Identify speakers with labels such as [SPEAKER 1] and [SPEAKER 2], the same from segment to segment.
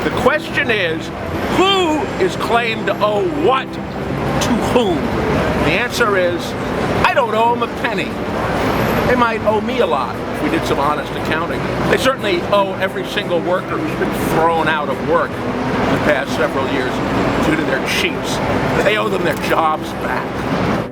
[SPEAKER 1] The question is, who is claimed to owe what to whom? The answer is, I don't owe them a penny. They might owe me a lot if we did some honest accounting. They certainly owe every single worker who's been thrown out of work in the past several years due to their cheats. They owe them their jobs back.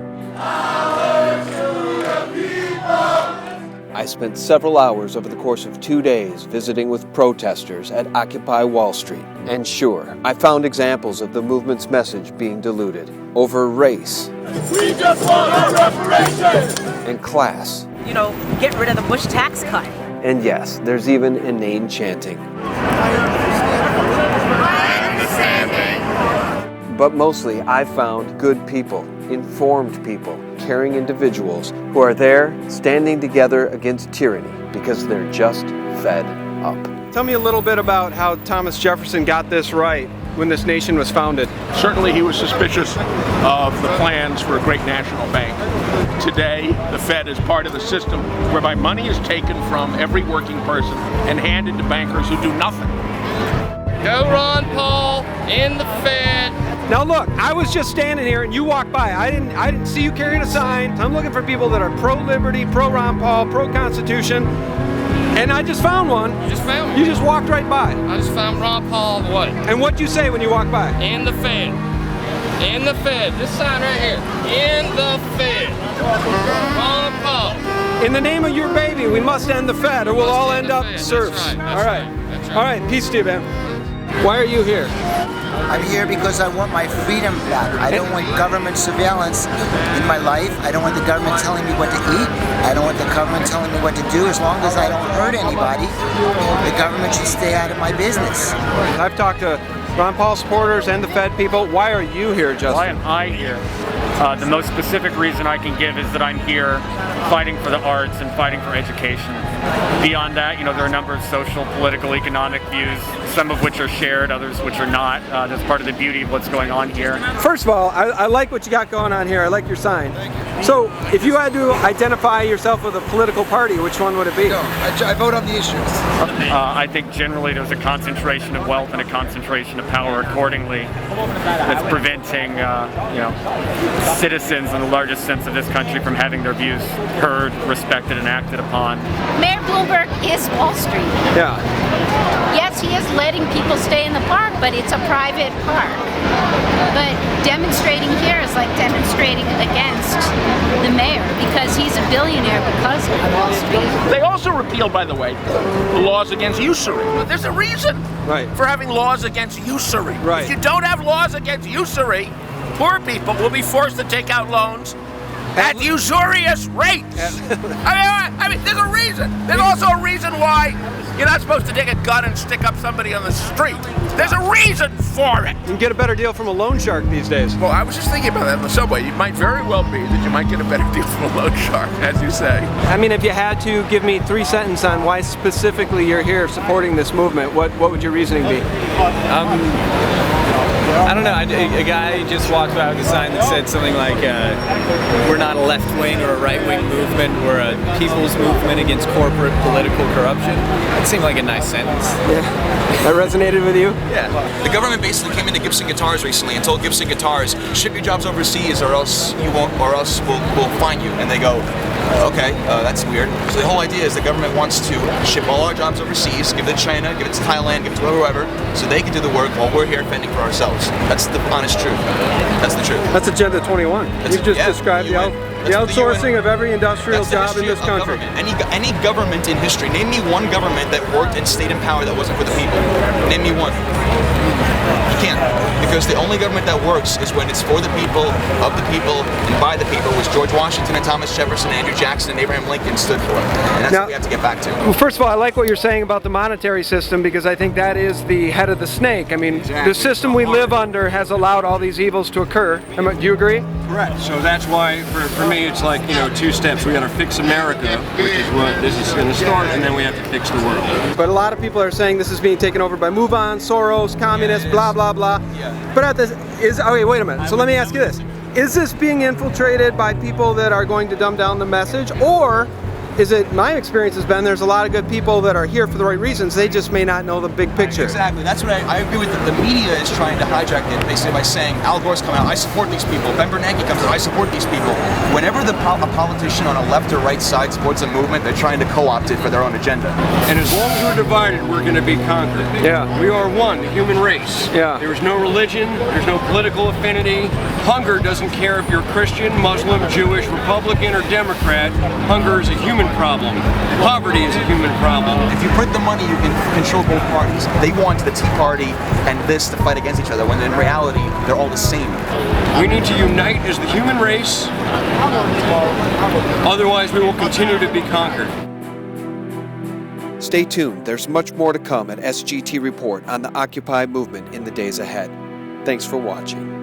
[SPEAKER 2] I spent several hours over the course of 2 days visiting with protesters at Occupy Wall Street. And sure, I found examples of the movement's message being diluted over race.
[SPEAKER 3] We just want our reparations!
[SPEAKER 2] And class.
[SPEAKER 4] You know, get rid of the Bush tax cut.
[SPEAKER 2] And yes, there's even inane chanting. But mostly, I found good people, informed people, caring individuals who are there standing together against tyranny because they're just fed up.
[SPEAKER 5] Tell me a little bit about how Thomas Jefferson got this right when this nation was founded.
[SPEAKER 1] Certainly he was suspicious of the plans for a great national bank. Today, the Fed is part of the system whereby money is taken from every working person and handed to bankers who do nothing.
[SPEAKER 6] Go Ron Paul in the Fed.
[SPEAKER 5] Now look, I was just standing here and you walked by. I didn't see you carrying a sign. I'm looking for people that are pro-liberty, pro-Ron Paul, pro-Constitution. And I just found one.
[SPEAKER 6] You just found one?
[SPEAKER 5] You just walked right by.
[SPEAKER 6] I just found Ron Paul the way.
[SPEAKER 5] And what'd you say when you walked by?
[SPEAKER 6] In the Fed. In the Fed. This sign right here. In the Fed. Ron Paul.
[SPEAKER 5] In the name of your baby, we must end the Fed or we'll all end up serfs.
[SPEAKER 6] That's right.
[SPEAKER 5] All right. All right. Peace to you, man. Why are you here?
[SPEAKER 7] I'm here because I want my freedom back. I don't want government surveillance in my life. I don't want the government telling me what to eat. I don't want the government telling me what to do. As long as I don't hurt anybody, the government should stay out of my business.
[SPEAKER 5] I've talked to Ron Paul supporters and the Fed people. Why are you here, Justin?
[SPEAKER 8] Why am I here? The most specific reason I can give is that I'm here fighting for the arts and fighting for education. Beyond that, there are a number of social, political, economic views, some of which are shared, others which are not. That's part of the beauty of what's going on here.
[SPEAKER 5] First of all, I like what you got going on here. I like your sign. So, if you had to identify yourself with a political party, which one would it be?
[SPEAKER 7] No, I vote on the issues.
[SPEAKER 8] I think generally there's a concentration of wealth and a concentration of power accordingly that's preventing, citizens in the largest sense of this country from having their views heard, respected, and acted upon.
[SPEAKER 9] Mayor Bloomberg is Wall Street.
[SPEAKER 5] Yeah.
[SPEAKER 9] Yes, he is letting people stay in the park, but it's a private park. But demonstrating here is like demonstrating against the mayor because he's a billionaire because of Wall Street.
[SPEAKER 1] They also repealed, by the way, the laws against usury. But there's a reason for having laws against usury.
[SPEAKER 5] Right.
[SPEAKER 1] If you don't have laws against usury, poor people will be forced to take out loans at usurious rates. I mean, there's a reason. There's also a reason why you're not supposed to take a gun and stick up somebody on the street. There's a reason for it.
[SPEAKER 5] You can get a better deal from a loan shark these days.
[SPEAKER 1] Well, I was just thinking about that in the subway. It might very well be that you might get a better deal from a loan shark, as you say.
[SPEAKER 5] I mean, if you had to give me 3 sentences on why specifically you're here supporting this movement, what would your reasoning be?
[SPEAKER 10] I don't know. A guy just walked by with a sign that said something like, we're not a left-wing or a right-wing movement, we're a people's movement against corporate political corruption. That seemed like a nice sentence.
[SPEAKER 5] Yeah. That resonated with you?
[SPEAKER 11] Yeah. The government basically came into Gibson Guitars recently and told Gibson Guitars, ship your jobs overseas or else you won't, or else we'll fine you. And they go, okay, that's weird. So the whole idea is the government wants to ship all our jobs overseas, give it to China, give it to Thailand, give it to whoever, so they can do the work while we're here fending for ourselves. That's the honest truth. That's the truth.
[SPEAKER 5] That's Agenda 21. You just described the outsourcing of every industrial job in this country.
[SPEAKER 11] Any government in history, name me one government that worked and stayed in power that wasn't for the people. Name me one. You can't. Because the only government that works is when it's for the people, of the people, and by the people, which George Washington and Thomas Jefferson, Andrew Jackson, and Abraham Lincoln stood for. And that's what we have to get back to.
[SPEAKER 5] Well, first of all, I like what you're saying about the monetary system because I think that is the head of the snake. I mean, the system we live under has allowed all these evils to occur. Do you agree?
[SPEAKER 12] Correct. So that's why, for me, it's like, 2 steps. We got to fix America, which is what this is going to start, and then we have to fix the world.
[SPEAKER 5] But a lot of people are saying this is being taken over by MoveOn, Soros, communists, blah, blah, blah. But okay, wait a minute. So let me ask you this. Is this being infiltrated by people that are going to dumb down the message, or is that my experience has been there's a lot of good people that are here for the right reasons. They just may not know the big picture.
[SPEAKER 11] Exactly. That's what I agree with. The media is trying to hijack it basically by saying Al Gore's coming out, I support these people. Ben Bernanke comes out, I support these people. Whenever a politician on a left or right side supports a movement, they're trying to co-opt it for their own agenda.
[SPEAKER 12] And as long as we're divided, we're going to be conquered.
[SPEAKER 5] Yeah.
[SPEAKER 12] We are one, the human race.
[SPEAKER 5] Yeah.
[SPEAKER 12] There is no religion, there's no political affinity. Hunger doesn't care if you're Christian, Muslim, Jewish, Republican, or Democrat. Hunger is a human problem. Poverty is a human problem.
[SPEAKER 11] If you print the money, you can control both parties. They want the Tea Party and this to fight against each other, when in reality, they're all the same.
[SPEAKER 12] We need to unite as the human race. Otherwise, we will continue to be conquered.
[SPEAKER 2] Stay tuned. There's much more to come at SGT Report on the Occupy movement in the days ahead. Thanks for watching.